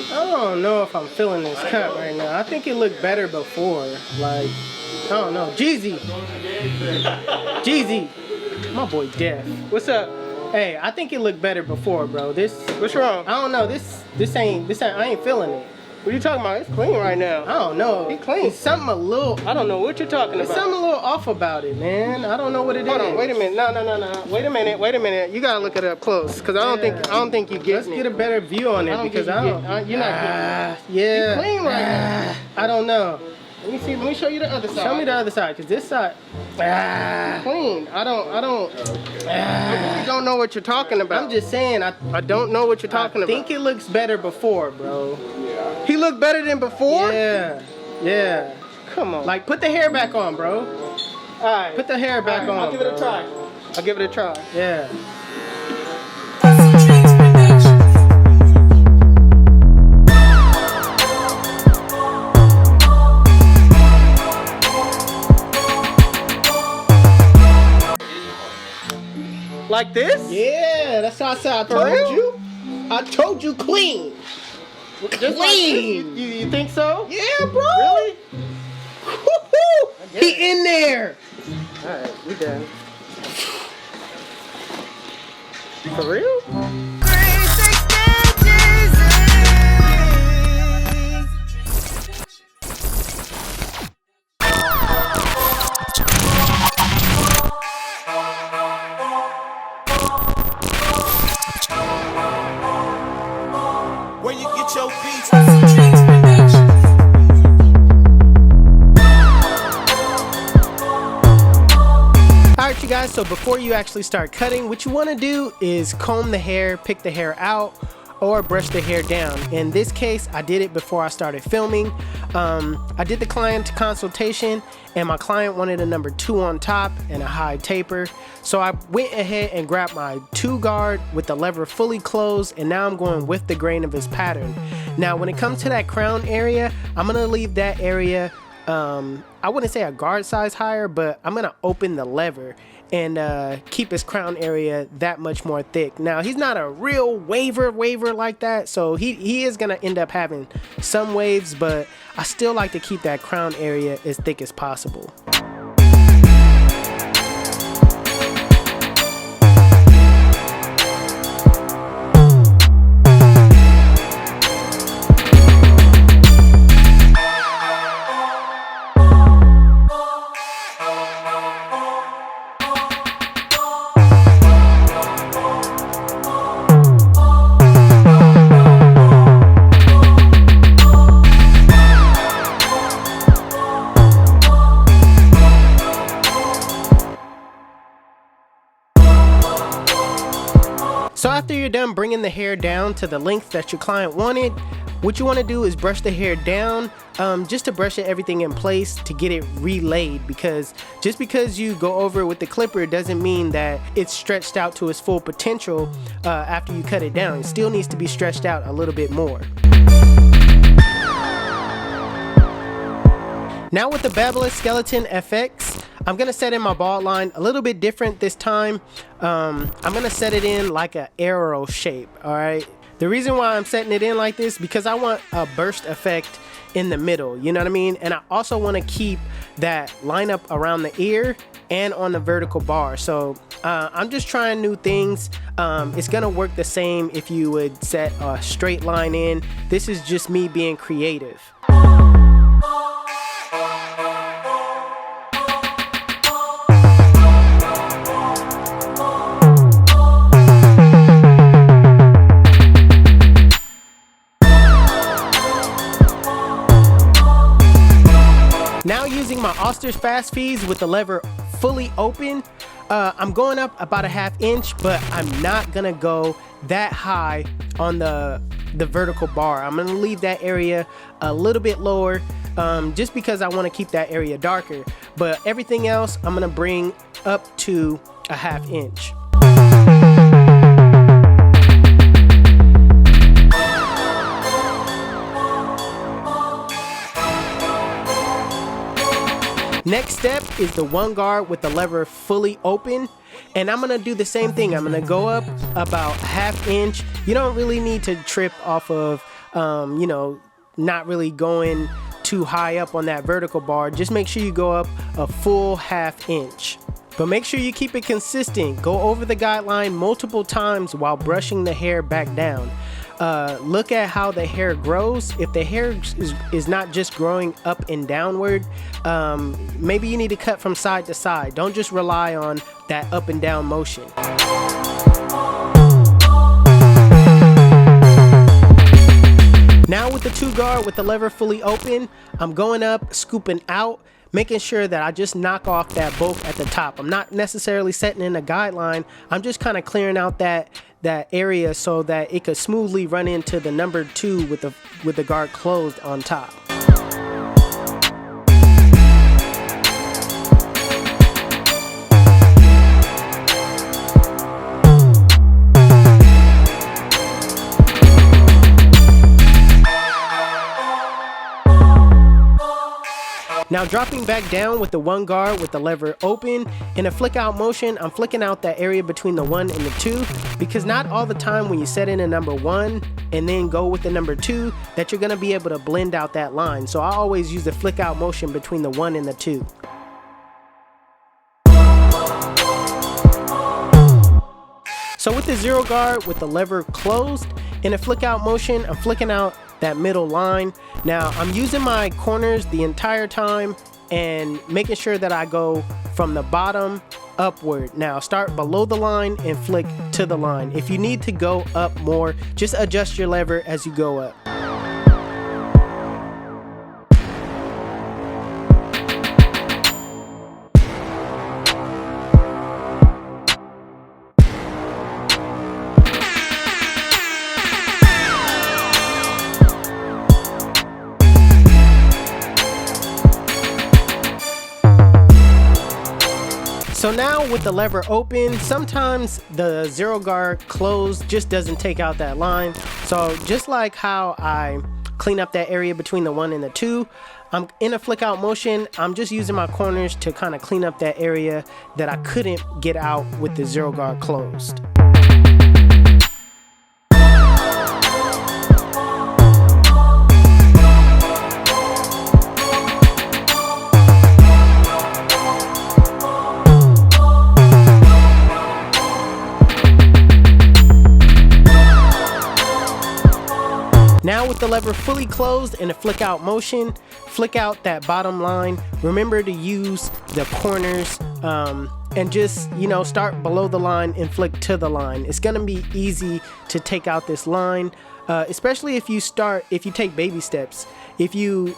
I don't know if I'm feeling this cut right now. I think it looked better before. Like, I don't know. Jeezy. Jeezy. My boy Def. What's up? Hey, I think it looked better before, bro. What's wrong? I don't know. This ain't, I ain't feeling it. What are you talking about? It's clean right now. I don't know. It's clean. It's something a little, I don't know what you're talking about. There's something a little off about it, man. I don't know what it is. Hold on, wait a minute. No. Wait a minute. You gotta look it up close, cause I don't think you get it. Let's get a better view on it, because you're not getting it. Yeah. It's clean right now. I don't know. Let me see. Let me show you the other side. Show me the other side, cause this side, clean. I really don't know what you're talking about. I'm just saying. I don't know what you're talking about. I think it looks better before, bro. Yeah. He looked better than before. Yeah. Come on. Like, put the hair back on, bro. All right. Put the hair back on. I'll give it a try. Yeah. Like this? Yeah, that's how I said. I told you clean. Just clean. Like you think so? Yeah, bro. Really? He in there. All right, we done. For real? Where you get your beats? Alright you guys, so before you actually start cutting, what you want to do is comb the hair, pick the hair out, or brush the hair down. In this case, I did it before I started filming. I did the client consultation, and my client wanted a number 2 on top and a high taper. So I went ahead and grabbed my 2 guard with the lever fully closed, and now I'm going with the grain of his pattern. Now when it comes to that crown area, I'm gonna leave that area, I wouldn't say a guard size higher, but I'm gonna open the lever and keep his crown area that much more thick. Now he's not a real waver like that, so he is gonna end up having some waves, but I still like to keep that crown area as thick as possible. So after you're done bringing the hair down to the length that your client wanted, what you want to do is brush the hair down, just to brush everything in place to get it relaid, because just because you go over it with the clipper doesn't mean that it's stretched out to its full potential after you cut it down. It still needs to be stretched out a little bit more. Now with the BABYLISS Skeleton FX, I'm gonna set in my bald line a little bit different this time. I'm gonna set it in like an arrow shape, all right? The reason why I'm setting it in like this, because I want a burst effect in the middle, you know what I mean? And I also wanna keep that line up around the ear and on the vertical bar. So I'm just trying new things. It's gonna work the same if you would set a straight line in. This is just me being creative. Now using my Oster's FastFeeds with the lever fully open, I'm going up about a ½ inch, but I'm not gonna go that high on the vertical bar. I'm gonna leave that area a little bit lower, just because I wanna keep that area darker. But everything else, I'm gonna bring up to a ½ inch. Next step is the 1 guard with the lever fully open, and I'm gonna do the same thing. I'm gonna go up about ½ inch. You don't really need to trip off of you know, not really going too high up on that vertical bar. Just make sure you go up a full 1/2 inch. But make sure you keep it consistent. Go over the guideline multiple times while brushing the hair back down. Look at how the hair grows. If the hair is not just growing up and downward, maybe you need to cut from side to side. Don't just rely on that up and down motion. Now with the 2 guard with the lever fully open, I'm going up, scooping out, making sure that I just knock off that bulk at the top. I'm not necessarily setting in a guideline. I'm just kind of clearing out that area so that it could smoothly run into the number 2 with the guard closed on top. Now dropping back down with the 1 guard with the lever open, in a flick out motion, I'm flicking out that area between the 1 and the 2, because not all the time when you set in a number 1 and then go with the number 2 that you're going to be able to blend out that line. So I always use the flick out motion between the 1 and the 2. So with the 0 guard with the lever closed, in a flick out motion, I'm flicking out that middle line. Now I'm using my corners the entire time and making sure that I go from the bottom upward. Now start below the line and flick to the line. If you need to go up more, just adjust your lever as you go up. So now with the lever open, sometimes the 0 guard closed just doesn't take out that line. So just like how I clean up that area between the 1 and the 2, I'm in a flick out motion. I'm just using my corners to kind of clean up that area that I couldn't get out with the 0 guard closed. Now with the lever fully closed in a flick out motion, flick out that bottom line. Remember to use the corners and just, you know, start below the line and flick to the line. It's gonna be easy to take out this line, especially if you take baby steps. If you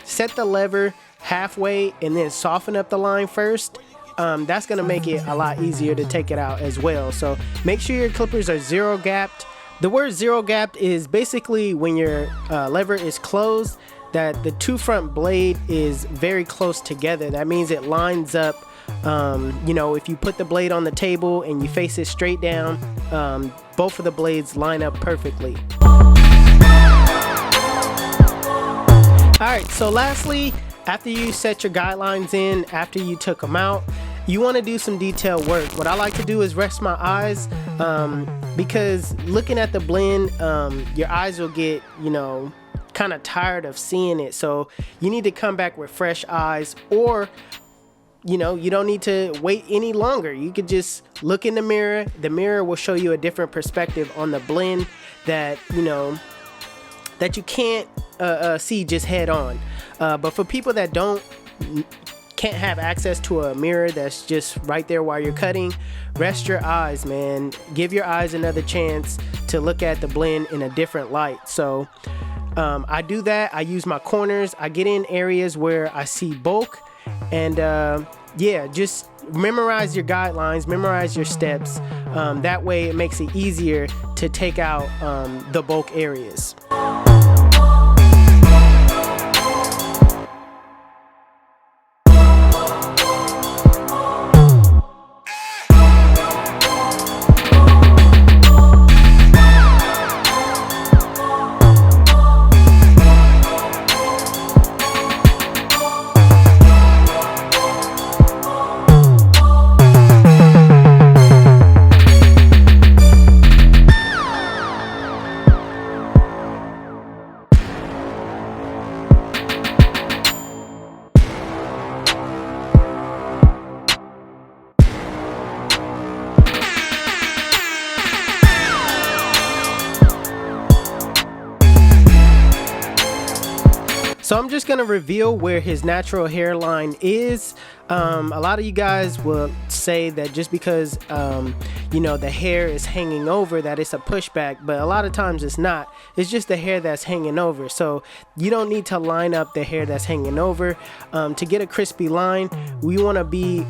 set the lever halfway and then soften up the line first, that's gonna make it a lot easier to take it out as well. So make sure your clippers are 0 gapped. The word 0 gapped is basically when your lever is closed, that the 2 front blade is very close together. That means it lines up. You know, if you put the blade on the table and you face it straight down, both of the blades line up perfectly. Alright, so lastly, after you set your guidelines in, after you took them out, you want to do some detail work. What I like to do is rest my eyes, because looking at the blend, your eyes will get, you know, kind of tired of seeing it. So you need to come back with fresh eyes, or, you know, you don't need to wait any longer. You could just look in the mirror. The mirror will show you a different perspective on the blend that, you know, that you can't see just head on. But for people that can't have access to a mirror that's just right there while you're cutting, rest your eyes, man. Give your eyes another chance to look at the blend in a different light. So I do that. I use my corners. I get in areas where I see bulk, and yeah, just memorize your guidelines, memorize your steps. That way it makes it easier to take out the bulk areas. So I'm just gonna reveal where his natural hairline is. A lot of you guys will say that just because you know, the hair is hanging over, that it's a pushback, but a lot of times it's not. It's just the hair that's hanging over. So you don't need to line up the hair that's hanging over. To get a crispy line, we want to be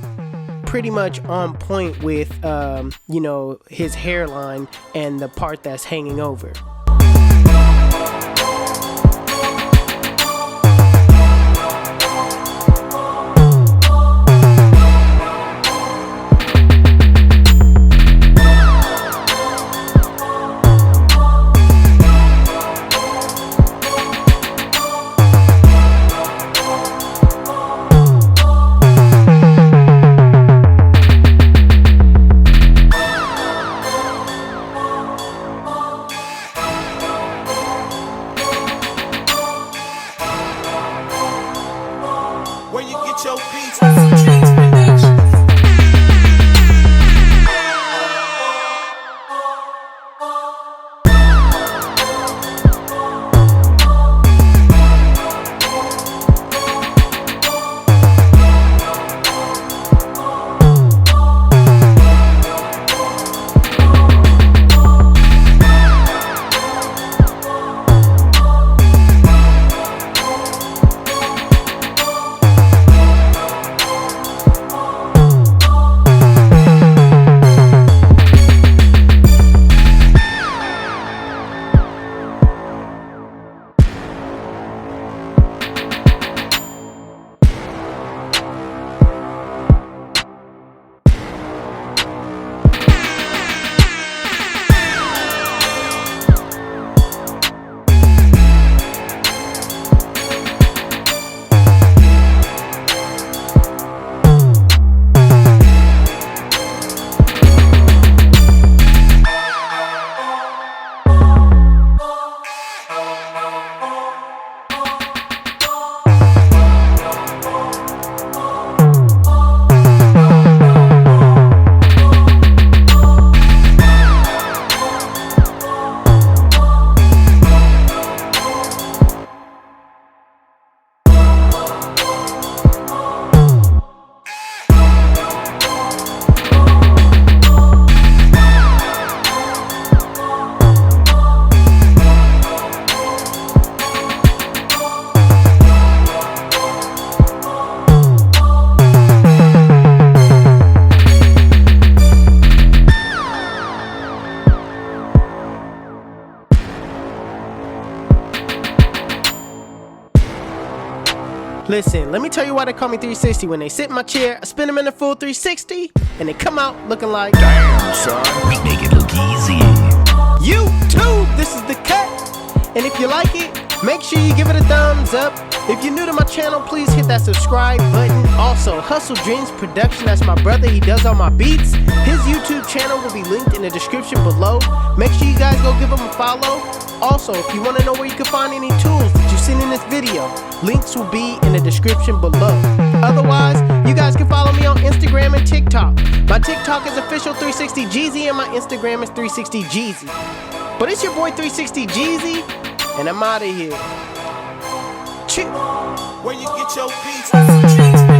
pretty much on point with you know, his hairline and the part that's hanging over. Where you get your beats. Listen, let me tell you why they call me 360. When they sit in my chair, I spin them in a full 360, and they come out looking like, damn, son, we make it look easy. YouTube, this is the cut. And if you like it, make sure you give it a thumbs up. If you're new to my channel, please hit that subscribe button. Also, HustleDreamProduction, that's my brother, he does all my beats. His YouTube channel will be linked in the description below. Make sure you guys go give him a follow. Also, if you want to know where you can find any tools that you've seen in this video, links will be in the description below. Otherwise, you guys can follow me on Instagram and TikTok. My TikTok is official 360 Jeezy and my Instagram is 360 Jeezy. But it's your boy 360 Jeezy, and I'm out of here. Where you get your beats.